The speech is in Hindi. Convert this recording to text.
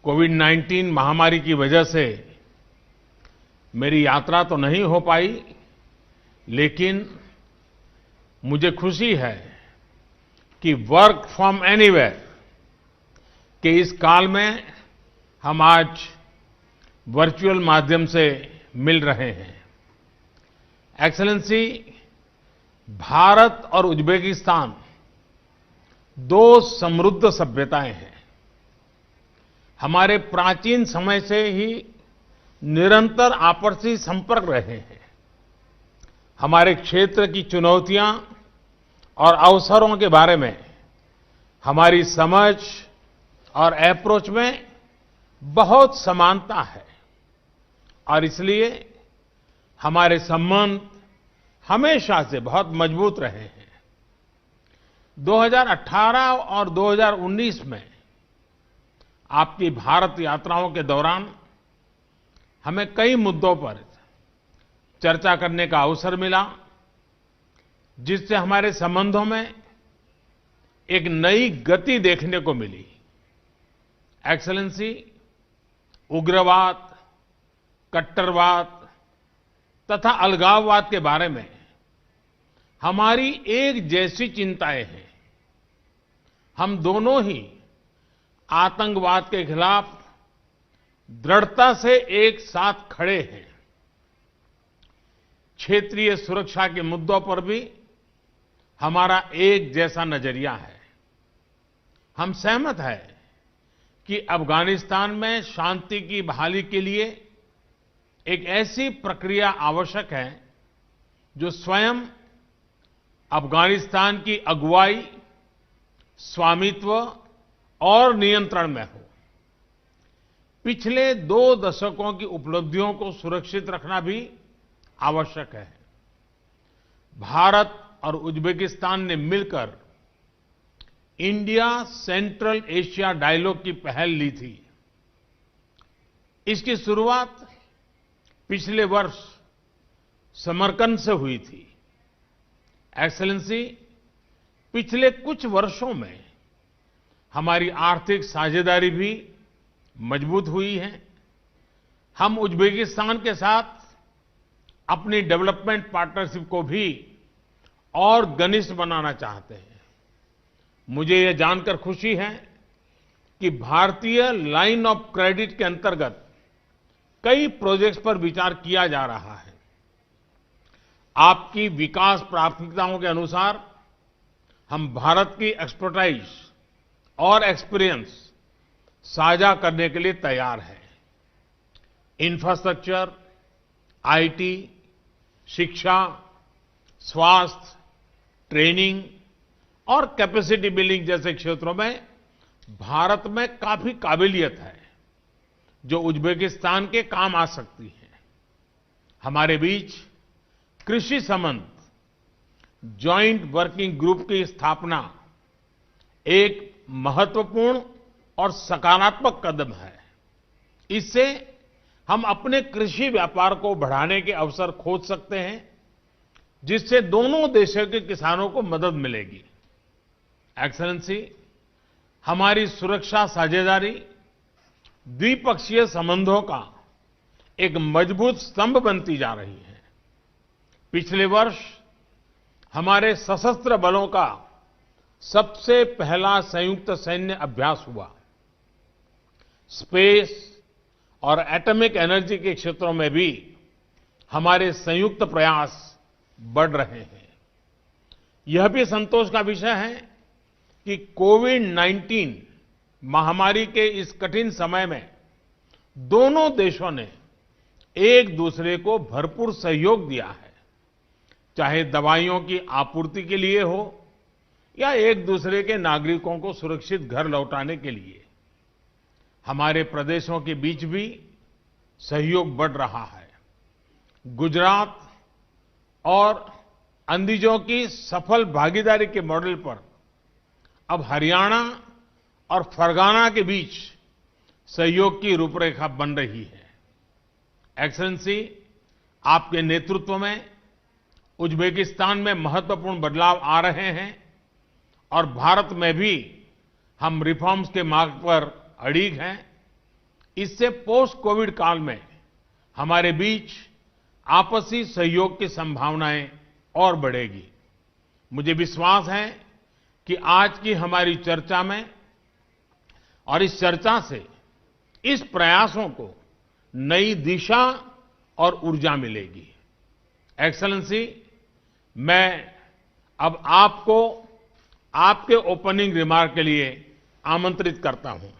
कोविड-19 महामारी की वजह से मेरी यात्रा तो नहीं हो पाई, लेकिन मुझे खुशी है कि वर्क फ्रॉम एनीवेयर के इस काल में हम आज वर्चुअल माध्यम से मिल रहे हैं। एक्सेलेंसी, भारत और उज्बेकिस्तान दो समृद्ध सभ्यताएं हैं। हमारे प्राचीन समय से ही निरंतर आपसी संपर्क रहे हैं। हमारे क्षेत्र की चुनौतियां और अवसरों के बारे में हमारी समझ और अप्रोच में बहुत समानता है और इसलिए हमारे संबंध हमेशा से बहुत मजबूत रहे हैं। 2018 और 2019 में आपकी भारत यात्राओं के दौरान हमें कई मुद्दों पर चर्चा करने का अवसर मिला, जिससे हमारे संबंधों में एक नई गति देखने को मिली। एक्सेलेंसी, उग्रवाद, कट्टरवाद तथा अलगाववाद के बारे में हमारी एक जैसी चिंताएं हैं। हम दोनों ही आतंकवाद के खिलाफ दृढ़ता से एक साथ खड़े हैं। क्षेत्रीय सुरक्षा के मुद्दों पर भी हमारा एक जैसा नजरिया है। हम सहमत हैं कि अफगानिस्तान में शांति की बहाली के लिए एक ऐसी प्रक्रिया आवश्यक है जो स्वयं अफगानिस्तान की अगुवाई, स्वामित्व और नियंत्रण में हो। पिछले 2 दशकों की उपलब्धियों को सुरक्षित रखना भी आवश्यक है। भारत और उज्बेकिस्तान ने मिलकर इंडिया सेंट्रल एशिया डायलॉग की पहल ली थी। इसकी शुरुआत पिछले वर्ष समरकंद से हुई थी। एक्सेलेंसी, पिछले कुछ वर्षों में हमारी आर्थिक साझेदारी भी मजबूत हुई है। हम उज्बेकिस्तान के साथ अपनी डेवलपमेंट पार्टनरशिप को भी और घनिष्ठ बनाना चाहते हैं। मुझे यह जानकर खुशी है कि भारतीय लाइन ऑफ क्रेडिट के अंतर्गत कई प्रोजेक्ट्स पर विचार किया जा रहा है। आपकी विकास प्राथमिकताओं के अनुसार हम भारत की एक्सपर्टाइज और एक्सपीरियंस साझा करने के लिए तैयार हैं। इंफ्रास्ट्रक्चर, आईटी, शिक्षा, स्वास्थ्य, ट्रेनिंग और कैपेसिटी बिल्डिंग जैसे क्षेत्रों में भारत में काफी काबिलियत है जो उज्बेकिस्तान के काम आ सकती है। हमारे बीच कृषि संबंध जॉइंट वर्किंग ग्रुप की स्थापना एक महत्वपूर्ण और सकारात्मक कदम है। इससे हम अपने कृषि व्यापार को बढ़ाने के अवसर खोज सकते हैं, जिससे दोनों देशों के किसानों को मदद मिलेगी। एक्सेलेंसी, हमारी सुरक्षा साझेदारी द्विपक्षीय संबंधों का एक मजबूत स्तंभ बनती जा रही है। पिछले वर्ष हमारे सशस्त्र बलों का सबसे पहला संयुक्त सैन्य अभ्यास हुआ। स्पेस और एटॉमिक एनर्जी के क्षेत्रों में भी हमारे संयुक्त प्रयास बढ़ रहे हैं। यह भी संतोष का विषय है कि कोविड-19 महामारी के इस कठिन समय में दोनों देशों ने एक दूसरे को भरपूर सहयोग दिया है, चाहे दवाइयों की आपूर्ति के लिए हो या एक दूसरे के नागरिकों को सुरक्षित घर लौटाने के लिए। हमारे प्रदेशों के बीच भी सहयोग बढ़ रहा है। गुजरात और अंदिजों की सफल भागीदारी के मॉडल पर अब हरियाणा और फरगाना के बीच सहयोग की रूपरेखा बन रही है। एक्सेलेंसी, आपके नेतृत्व में उज्बेकिस्तान में महत्वपूर्ण बदलाव आ रहे हैं और भारत में भी हम रिफॉर्म्स के मार्ग पर अड़िग हैं। इससे पोस्ट कोविड काल में हमारे बीच आपसी सहयोग की संभावनाएं और बढ़ेगी। मुझे विश्वास है कि आज की हमारी चर्चा में और इस चर्चा से इस प्रयासों को नई दिशा और ऊर्जा मिलेगी। एक्सेलेंसी, मैं अब आपको आपके ओपनिंग रिमार्क के लिए आमंत्रित करता हूं।